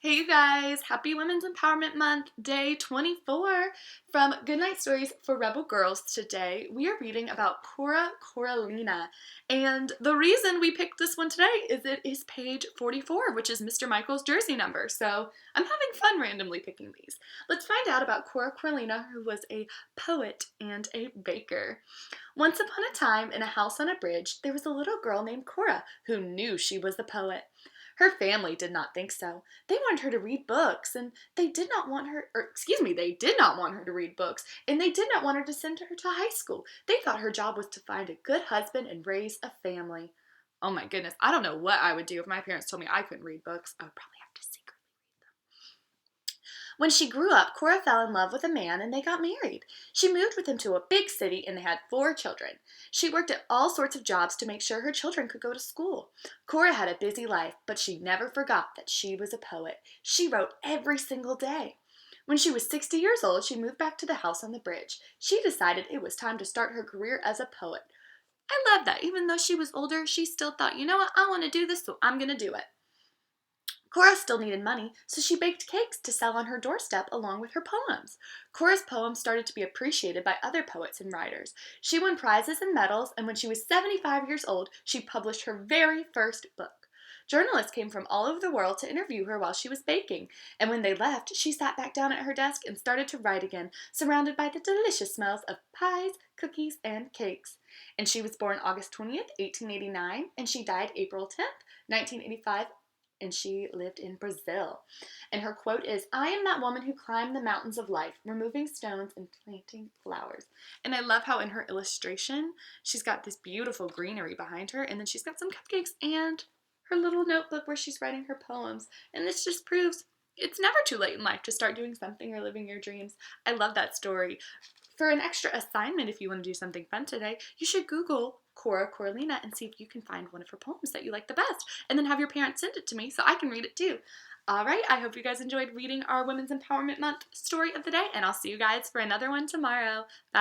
Hey you guys, happy Women's Empowerment Month, day 24 from Goodnight Stories for Rebel Girls. Today we are reading about Coralina, and the reason we picked this one today is it is page 44, which is Mr. Michael's jersey number, so I'm having fun randomly picking these. Let's find out about Coralina, who was a poet and a baker. Once upon a time, in a house on a bridge, there was a little girl named Cora who knew she was a poet. Her family did not think so. They wanted her to read books, and they did not want her, they did not want her to read books, and they did not want her to send her to high school. They thought her job was to find a good husband and raise a family. Oh my goodness, I don't know what I would do if my parents told me I couldn't read books. I would probably have to secretly read them. When she grew up, Cora fell in love with a man and they got married. She moved with him to a big city and they had 4 children. She worked at all sorts of jobs to make sure her children could go to school. Cora had a busy life, but she never forgot that she was a poet. She wrote every single day. When she was 60 years old, she moved back to the house on the bridge. She decided it was time to start her career as a poet. I love that. Even though she was older, she still thought, you know what, I want to do this, so I'm going to do it. Cora still needed money, so she baked cakes to sell on her doorstep along with her poems. Cora's poems started to be appreciated by other poets and writers. She won prizes and medals, and when she was 75 years old, she published her very first book. Journalists came from all over the world to interview her while she was baking, and when they left, she sat back down at her desk and started to write again, surrounded by the delicious smells of pies, cookies, and cakes. And she was born August 20th, 1889, and she died April 10th, 1985, and she lived in Brazil. And her quote is, "I am that woman who climbed the mountains of life, removing stones and planting flowers." And I love how in her illustration, she's got this beautiful greenery behind her, and then she's got some cupcakes and her little notebook where she's writing her poems. And this just proves it's never too late in life to start doing something or living your dreams. I love that story. For an extra assignment, if you want to do something fun today, you should Google Coralina and see if you can find one of her poems that you like the best, and then have your parents send it to me so I can read it too. All right, I hope you guys enjoyed reading our Women's Empowerment Month story of the day, and I'll see you guys for another one tomorrow. Bye.